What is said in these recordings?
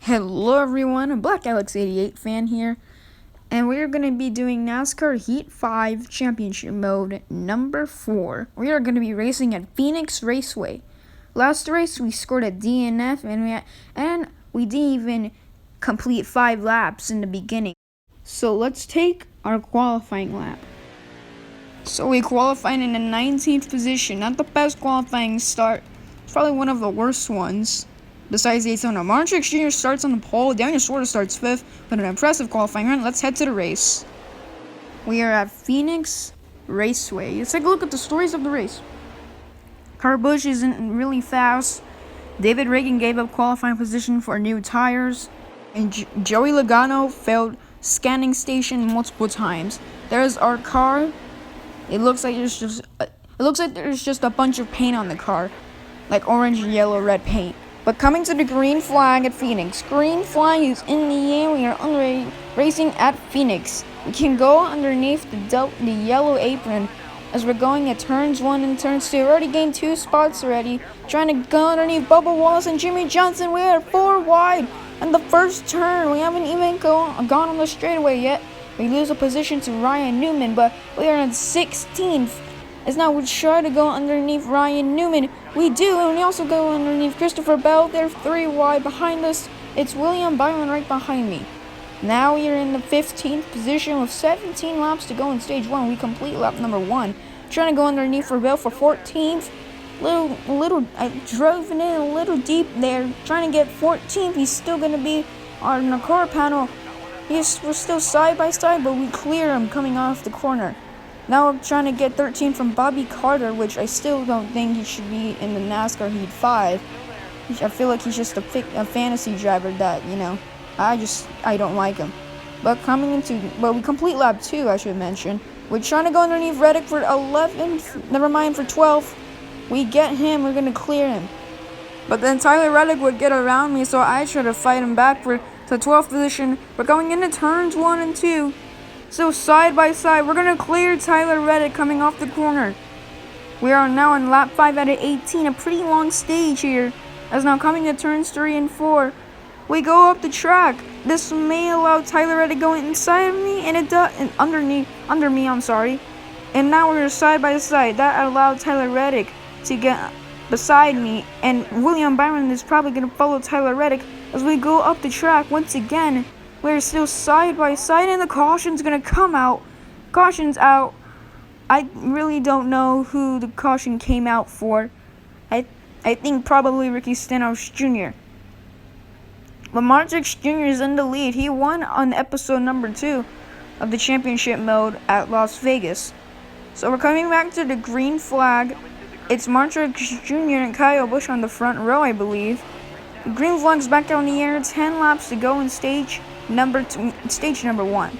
Hello everyone, I'm Black Alex 88 fan here, and we're going to be doing NASCAR Heat 5 Championship Mode number 4. We are going to be racing at Phoenix Raceway. Last race we scored a DNF and we didn't even complete 5 laps in the beginning. So let's take our qualifying lap. So we qualified in the 19th position, not the best qualifying start. It's probably one of the worst ones. Besides Daytona, Martrix Jr. starts on the pole, Daniel Suarez starts 5th, but an impressive qualifying run. Let's head to the race. We are at Phoenix Raceway. Let's take a look at the stories of the race. Kurt Busch isn't really fast. David Reagan gave up qualifying position for new tires. And Joey Logano failed scanning station multiple times. There's our car. It looks like there's just a bunch of paint on the car, like orange, yellow, red paint. But coming to the green flag at Phoenix. Green flag is in the air. We are racing at Phoenix. We can go underneath the yellow apron as we're going at turns 1 and turns 2. We already gained 2 spots already. Trying to go underneath Bubba Wallace and Jimmy Johnson. We are 4 wide. And the first turn, we haven't even gone on the straightaway yet. We lose a position to Ryan Newman, but we are in 16th. As now we try to go underneath Ryan Newman. We do, and we also go underneath Christopher Bell. They're 3 wide behind us. It's William Byron right behind me. Now we are in the 15th position with 17 laps to go in stage 1. We complete lap number 1. Trying to go underneath for Bell for 14th. I drove it in a little deep there. Trying to get 14th. He's still going to be on the car panel. We're still side by side, but we clear him coming off the corner. Now I'm trying to get 13 from Bobby Carter, which I still don't think he should be in the NASCAR Heat 5. I feel like he's just a fantasy driver that, I don't like him. But we complete lap 2, I should mention. We're trying to go underneath Reddick for 11th, for 12th. We get him, we're going to clear him. But then Tyler Reddick would get around me, so I try to fight him back for the 12th position. We're going into turns 1 and 2. So side by side, we're going to clear Tyler Reddick coming off the corner. We are now on lap 5 out of 18, a pretty long stage here. As now coming to turns 3 and 4, we go up the track. This may allow Tyler Reddick going inside of me, and it does, under me, And now we're side by side. That allowed Tyler Reddick to get beside me, and William Byron is probably going to follow Tyler Reddick as we go up the track once again. We're still side by side, and the caution's going to come out. Caution's out. I really don't know who the caution came out for. I think probably Ricky Stenhouse Jr. But Martrix Jr. is in the lead. He won on episode number 2 of the championship mode at Las Vegas. So we're coming back to the green flag. It's Martrix Jr. and Kyle Busch on the front row, I believe. The green flag's back down the air. 10 laps to go in stage number 1.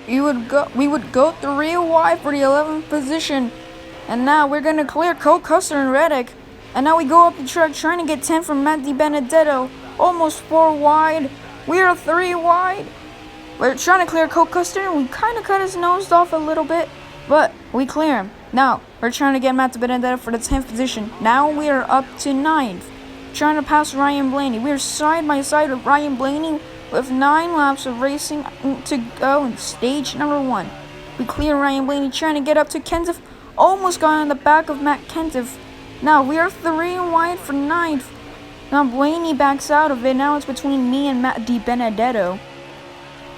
We would go 3 wide for the 11th position, and now we're gonna clear Cole Custer and Reddick. And now we go up the track trying to get 10 from Matt DiBenedetto, almost 4 wide. We are 3 wide. We're trying to clear Cole Custer, and we kind of cut his nose off a little bit, but we clear him. Now we're trying to get Matt DiBenedetto for the 10th position. Now we are up to 9th, trying to pass Ryan Blaney. We are side by side with Ryan Blaney, with 9 laps of racing to go in stage number 1. We clear Ryan Blaney, trying to get up to Kenseth. Almost got on the back of Matt Kenseth. Now we are 3 wide for 9th. Now Blaney backs out of it. Now it's between me and Matt DiBenedetto.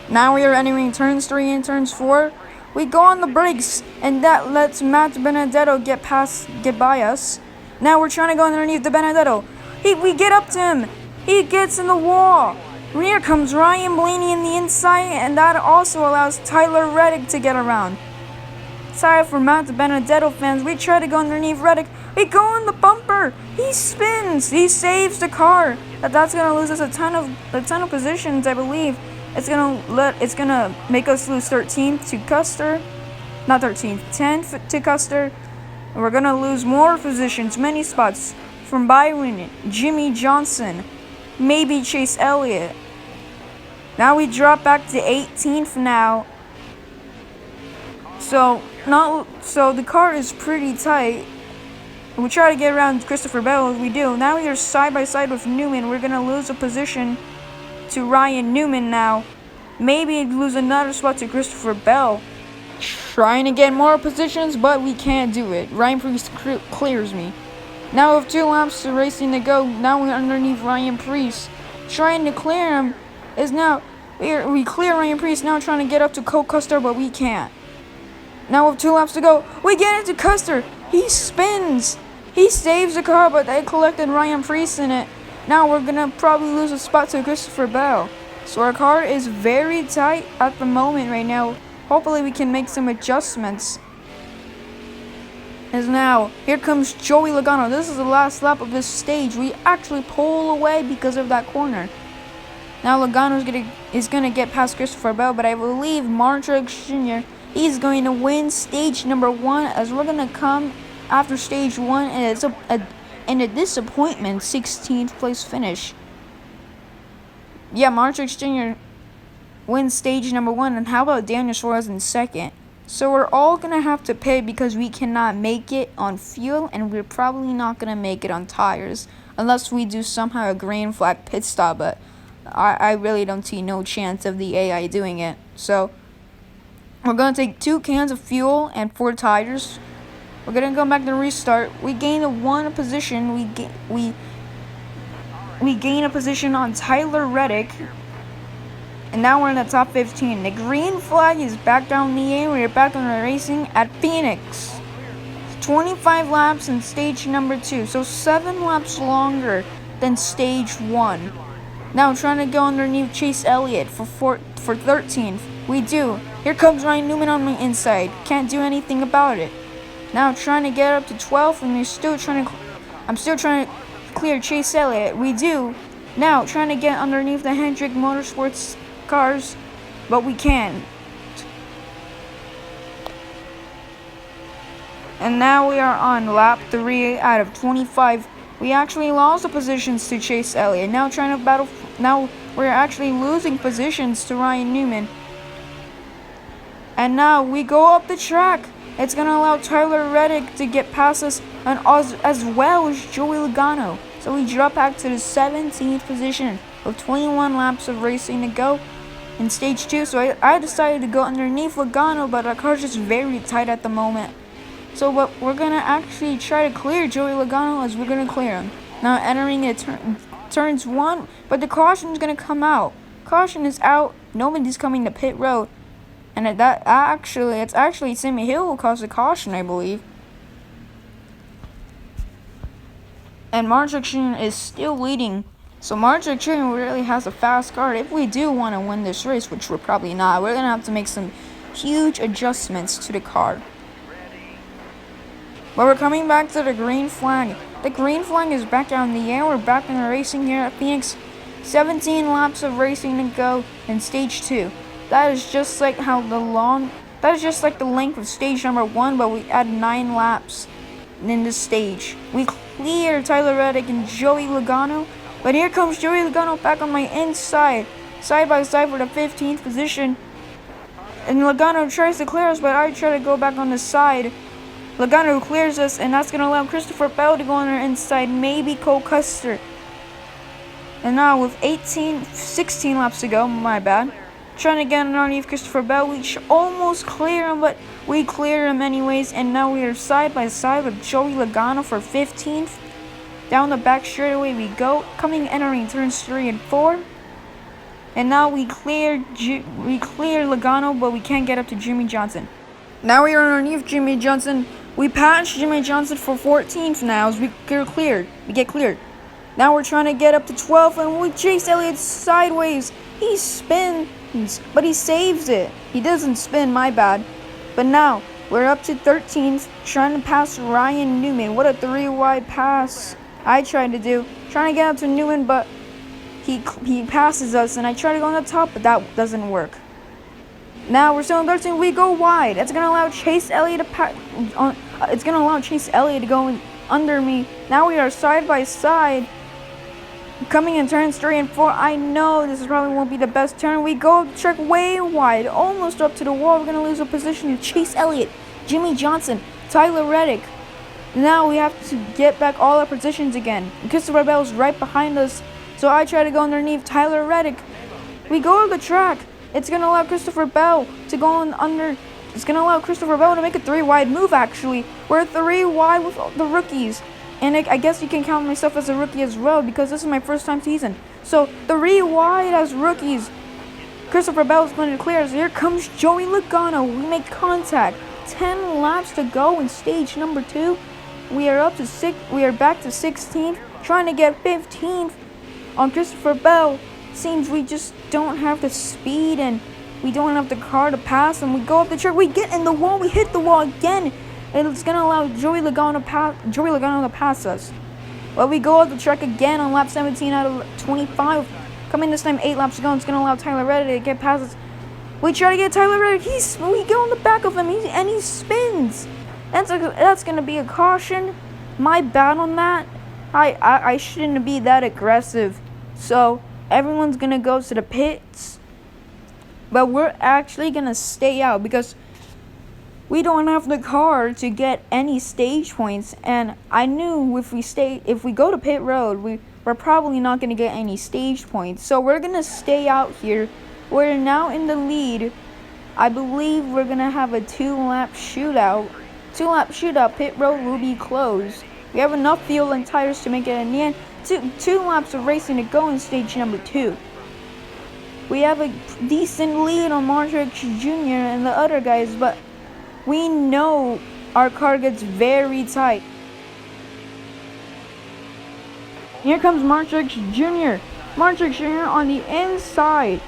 Now we are entering turns 3 and turns 4. We go on the brakes, and that lets Matt DiBenedetto get by us. Now we're trying to go underneath DiBenedetto. We get up to him. He gets in the wall. Here comes Ryan Blaney in the inside, and that also allows Tyler Reddick to get around. Sorry for Matt DiBenedetto fans. We try to go underneath Reddick. We go on the bumper. He spins. He saves the car. That's gonna lose us a ton of positions, I believe. It's gonna make us lose 13th to Custer. Not 13th, 10th to Custer. And we're gonna lose more positions, many spots from Byron, Jimmy Johnson, maybe Chase Elliott. Now we drop back to 18th now. So the car is pretty tight. We try to get around Christopher Bell as we do. Now we are side by side with Newman. We're gonna lose a position to Ryan Newman now. Maybe lose another spot to Christopher Bell. Trying to get more positions, but we can't do it. Ryan Preece clears me. Now with 2 laps of racing to go, now we're underneath Ryan Preece. Trying to clear him is now, we clear Ryan Preece, now trying to get up to Cole Custer, but we can't. Now with 2 laps to go, we get into Custer. He spins. He saves the car, but they collected Ryan Preece in it. Now we're going to probably lose a spot to Christopher Bell. So our car is very tight at the moment right now. Hopefully we can make some adjustments. As now, here comes Joey Logano. This is the last lap of this stage. We actually pull away because of that corner. Now Logano is gonna get past Christopher Bell, but I believe Martrix Jr. He's going to win stage number 1, as we're gonna come after stage 1, and it's a disappointment 16th place finish. Yeah, Martrix Jr. wins stage number 1, and how about Daniel Suarez in 2nd? So we're all gonna have to pay because we cannot make it on fuel, and we're probably not gonna make it on tires unless we do somehow a green flag pit stop, but I really don't see no chance of the AI doing it. So we're gonna take 2 cans of fuel and 4 tires. We're gonna go back to restart. We gain a 1 position. We gain a position on Tyler Reddick. And now we're in the top 15. The green flag is back down the air. We're back on the racing at Phoenix. 25 laps in stage number 2. So 7 laps longer than stage 1. Now trying to go underneath Chase Elliott for 13th. We do. Here comes Ryan Newman on my inside. Can't do anything about it. Now trying to get up to 12th, and I'm still trying to clear Chase Elliott. We do. Now trying to get underneath the Hendrick Motorsports cars, but we can't. And now we are on lap 3 out of 25. We actually lost the positions to Chase Elliott. Now trying to battle. Now we're actually losing positions to Ryan Newman. And now we go up the track. It's going to allow Tyler Reddick to get past us, and as well as Joey Logano. So we drop back to the 17th position with 21 laps of racing to go in stage 2. So I decided to go underneath Logano, but our car's just very tight at the moment. So what we're going to actually try to clear Joey Logano, as we're going to clear him. Now entering the turns 1, but the caution is going to come out. Caution is out. Nobody's coming to pit road. And it's actually Sammy Hill who caused the caution, I believe. And Martrix Jr. is still leading. So Martrix Jr. really has a fast car. If we do want to win this race, which we're probably not, we're going to have to make some huge adjustments to the car. But we're coming back to the green flag. The green flag is back down the air. We're back in the racing here at Phoenix. 17 laps of racing to go in stage 2. That is just like the length of stage number 1, but we add 9 laps in this stage. We clear Tyler Reddick and Joey Logano, but here comes Joey Logano back on my inside, side by side for the 15th position. And Logano tries to clear us, but I try to go back on the side. Logano clears us, and that's going to allow Christopher Bell to go on our inside, maybe Cole Custer. And now with 16 laps to go, my bad. Trying to get underneath Christopher Bell. We almost clear him, but we clear him anyways. And now we are side by side with Joey Logano for 15th. Down the back straightaway we go. Entering turns 3 and 4. And now we clear Logano, but we can't get up to Jimmy Johnson. Now we are underneath Jimmy Johnson. We pass Jimmy Johnson for 14th now as we get cleared. Now we're trying to get up to 12th, and we chase Elliott sideways. He spins, but he saves it. He doesn't spin, my bad. But now we're up to 13th, trying to pass Ryan Newman. What a 3-wide pass I tried to do. Trying to get up to Newman, but he passes us, and I try to go on the top, but that doesn't work. Now we're still in 13th. We go wide. It's gonna allow Chase Elliott to go in under me. Now we are side by side. Coming in turns 3 and 4. I know this probably won't be the best turn. We go up the track way wide, almost up to the wall. We're gonna lose a position to Chase Elliott, Jimmy Johnson, Tyler Reddick. Now we have to get back all our positions again. Christopher Bell is right behind us, So I try to go underneath Tyler Reddick. We go to the track. It's going to allow Christopher Bell to go on under. It's going to allow Christopher Bell to make a 3-wide move, actually. We're 3 wide with the rookies. And I guess you can count myself as a rookie as well, because this is my first time season. So 3 wide as rookies. Christopher Bell is going to clear us. Here comes Joey Logano. We make contact. 10 laps to go in stage number 2. We are up to 6. We are back to 16th, trying to get 15th on Christopher Bell. Seems we just don't have the speed and we don't have the car to pass. And we go up the track. We get in the wall. We hit the wall again. And it's gonna allow Joey Logano to pass us. But we go up the track again on lap 17 out of 25. Coming this time 8 laps to go. It's gonna allow Tyler Reddick to get past us. We try to get Tyler Reddick. We go on the back of him. And he spins. That's gonna be a caution. My bad on that. I shouldn't be that aggressive. So everyone's gonna go to the pits. But we're actually gonna stay out because we don't have the car to get any stage points, and I knew if we go to pit road, we're probably not going to get any stage points. So we're going to stay out here. We're now in the lead. I believe we're going to have a 2-lap shootout. 2-lap shootout. Pit road will be closed. We have enough fuel and tires to make it in the end. Two laps of racing to go in stage number 2. We have a decent lead on Martrix Jr. and the other guys, but we know our car gets very tight. Here comes Martrix Jr. Martrix Jr. on the inside.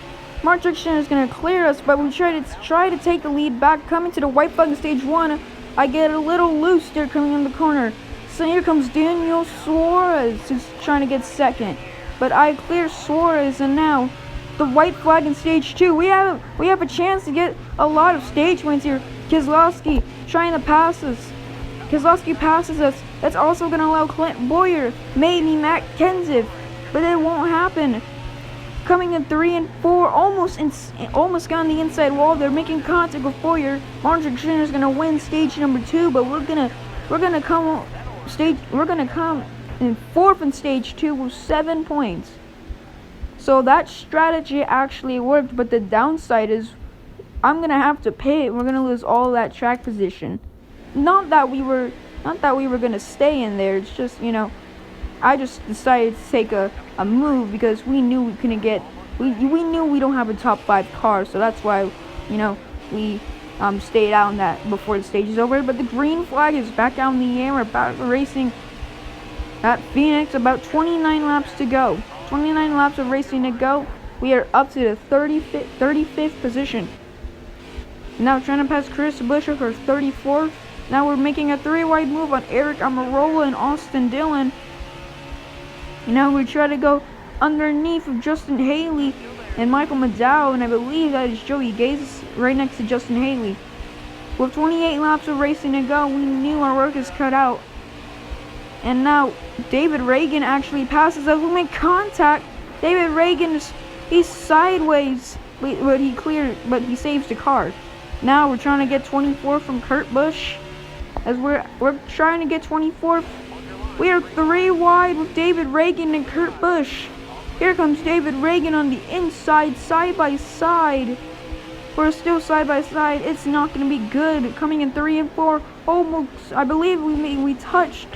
Martrix Jr. is going to clear us, but we try to take the lead back. Coming to the white flag in stage 1, I get a little loose there coming in the corner. So here comes Daniel Suarez, who's trying to get second. But I clear Suarez, and now the white flag in stage 2. We have a chance to get a lot of stage wins here. Keselowski trying to pass us. Keselowski passes us. That's also going to allow Clint Boyer, maybe Matt Kenseth, but it won't happen. Coming in 3 and 4, almost got on the inside wall. They're making contact with Boyer. Martin Jr. is going to win stage number 2, but we're gonna come in 4th in stage 2 with 7 points. So that strategy actually worked, but the downside is I'm gonna have to pit. We're gonna lose all that track position. Not that we were gonna stay in there. It's just, I just decided to take a move because we knew we couldn't get. We knew we don't have a top 5 car, so that's why, we stayed out on that before the stage is over. But the green flag is back out in the air. We're back racing at Phoenix. About 29 laps to go. 29 laps of racing to go. We are up to the 35th position. Now trying to pass Chris Buescher for 34th. Now we're making a 3-wide move on Eric Almirola and Austin Dillon. Now we try to go underneath of Justin Haley and Michael McDowell, and I believe that is Joey Gaze right next to Justin Haley. With 28 laps of racing to go, we knew our work is cut out. And now David Reagan actually passes us. We make contact. David Reagan he's sideways, but he saves the car. Now we're trying to get 24 from Kurt Busch. As we're trying to get 24th. We are 3 wide with David Reagan and Kurt Busch. Here comes David Reagan on the inside, side by side. We're still side by side. It's not going to be good. Coming in 3 and 4. Almost, I believe we touched.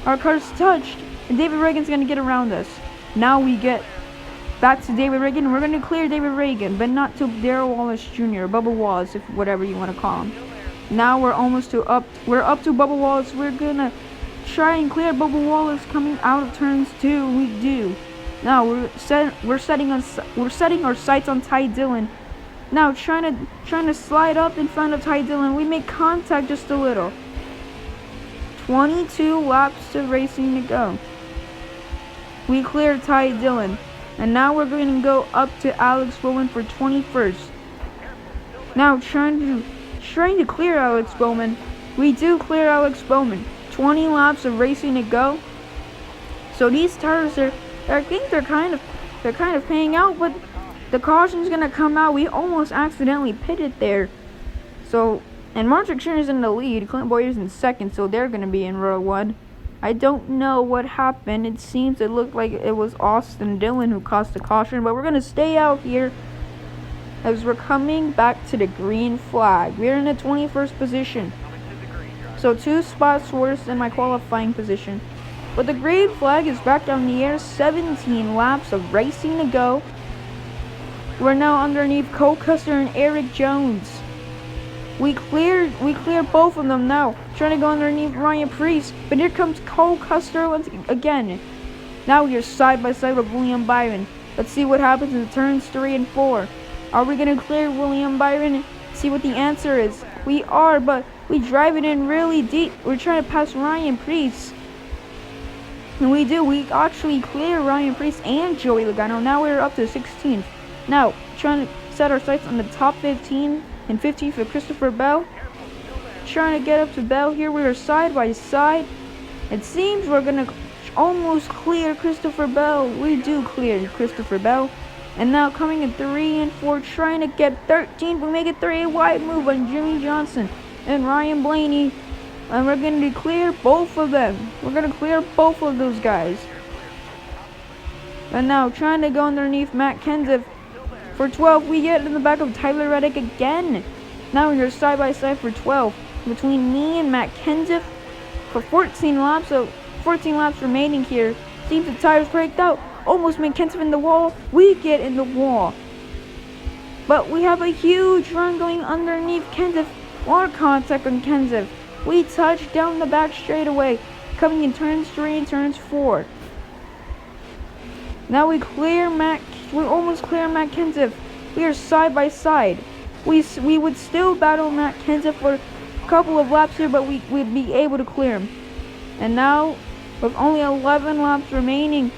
Our cars touched. And David Reagan's going to get around us. Now we get back to David Reagan. We're going to clear David Reagan, but not to Darrell Wallace Jr. Bubba Wallace, if whatever you want to call him. Now we're up to Bubba Wallace. We're going to try and clear Bubba Wallace coming out of turns 2. We do. Now we're setting our sights on Ty Dillon. Now trying to slide up in front of Ty Dillon. We make contact just a little. 22 laps of racing to go. We cleared Ty Dillon. And now we're going to go up to Alex Bowman for 21st. Now trying to clear Alex Bowman. We do clear Alex Bowman. 20 laps of racing to go. So these tires I think they're kind of paying out, but the caution's gonna come out. We almost accidentally pitted there. So, and Martin Jr. is in the lead. Clint Boyer's in second, so they're gonna be in row 1. I don't know what happened. It seems it looked like it was Austin Dillon who caused the caution, but we're going to stay out here as we're coming back to the green flag. We're in the 21st position, so 2 spots worse than my qualifying position. But the green flag is back down the air. 17 laps of racing to go. We're now underneath Cole Custer and Eric Jones. We cleared both of them now. Trying to go underneath Ryan Preece, but here comes Cole Custer once again. Now we are side by side with William Byron. Let's see what happens in turns 3 and 4. Are we gonna clear William Byron? See what the answer is. We are, but we drive it in really deep. We're trying to pass Ryan Preece. And we do. We actually clear Ryan Preece and Joey Logano. Now we're up to 16th. Now, trying to set our sights on the top 15 and 15th for Christopher Bell. Trying to get up to Bell here. We are side by side. It seems we're going to almost clear Christopher Bell. We do clear Christopher Bell. And now coming in 3 and 4, trying to get 13th. We make a 3 wide move on Jimmy Johnson and Ryan Blaney. And we're going to clear both of them. We're going to clear both of those guys. And now trying to go underneath Matt Kenseth. For 12, we get in the back of Tyler Reddick again. Now we're side by side for 12 between me and Matt Kenseth for 14 laps. So 14 laps remaining here. Seems the tires braked out. Almost made Kenseth in the wall. We get in the wall. But we have a huge run going underneath Kenseth. More contact on Kenseth. We touch down the back straightaway. Coming in turns 3 and turns 4. Now we almost clear Matt Kenseth. We are side by side. We would still battle Matt Kenseth for a couple of laps here, but we'd be able to clear him. And now, with only 11 laps remaining,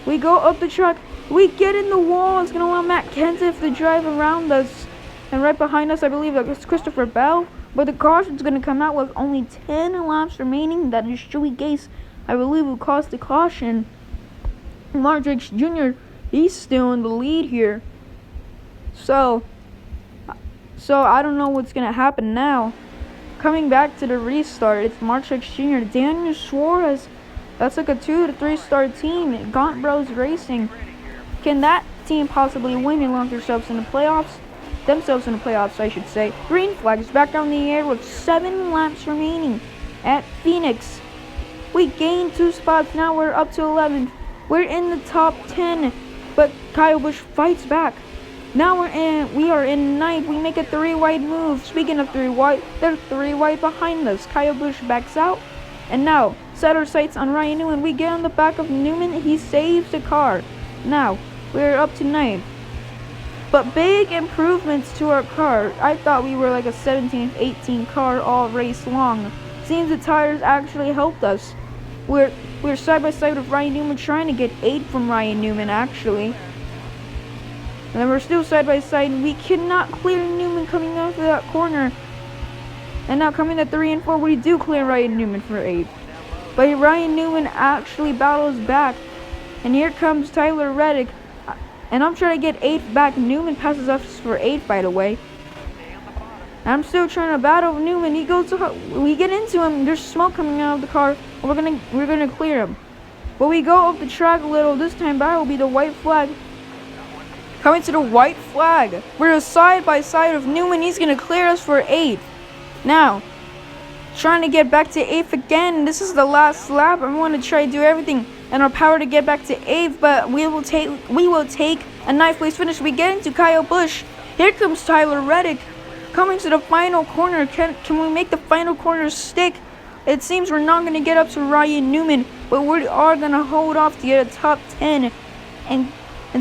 we go up the track. We get in the wall. It's going to allow Matt Kenseth to drive around us. And right behind us, I believe it's Christopher Bell. But the caution's going to come out with only 10 laps remaining. That is Joey Gase, I believe, who caused the caution. Martrix Jr., he's still in the lead here. So I don't know what's going to happen now. Coming back to the restart, it's Martrix Jr., Daniel Suarez. That's like a 2 to 3 star team. Gaunt Bros Racing. Can that team possibly win and launch themselves in the playoffs? I should say. Green flag is back down the air with 7 laps remaining at Phoenix. We gained 2 spots. Now we're up to 11. We're in the top 10, but Kyle Busch fights back. Now we are in 9th. We make a 3 wide move. Speaking of 3 wide, they're 3 wide behind us. Kyle Busch backs out. And now, set our sights on Ryan Newman. We get on the back of Newman. He saves the car. Now, we're up to 9th. But big improvements to our car. I thought we were like a 17th, 18 car all race long. Seems the tires actually helped us. We're side by side with Ryan Newman, trying to get 8 from Ryan Newman actually. And then we're still side by side, and we cannot clear Newman coming out of that corner. And now coming to 3 and 4, we do clear Ryan Newman for 8. But Ryan Newman actually battles back. And here comes Tyler Reddick. And I'm trying to get 8th back. Newman passes us for 8th, by the way. And I'm still trying to battle Newman. We get into him. There's smoke coming out of the car. And we're gonna clear him. But we go up the track a little. This time by will be the white flag. Coming to the white flag. We're side by side with Newman. He's gonna clear us for 8th. Now, trying to get back to 8th again. This is the last lap. I want to try to do everything in our power to get back to 8th, but we will take a 9th place finish. We get into Kyle Busch. Here comes Tyler Reddick coming to the final corner. Can we make the final corner stick? It seems we're not going to get up to Ryan Newman, but we are going to hold off to get a top 10 and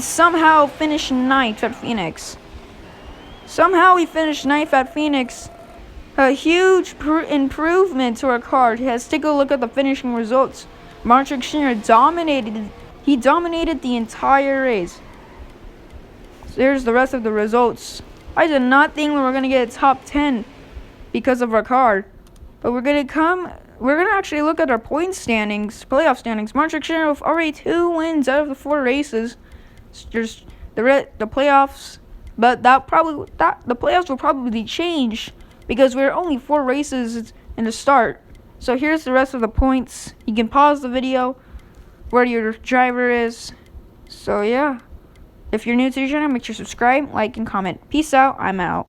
somehow finish 9th at Phoenix. Somehow we finished 9th at Phoenix. A huge improvement to our car. Let's take a look at the finishing results. Martrix Jr. dominated the entire race. So there's the rest of the results. I did not think we were going to get a top 10 because of our car. But we're going to actually look at our playoff standings. Martrix Jr. with already 2 wins out of the 4 races. There's the playoffs, but the playoffs will probably change because we're only 4 races in the start. So here's the rest of the points. You can pause the video where your driver is. So yeah, if you're new to the channel, make sure to subscribe, like, and comment. Peace out. I'm out.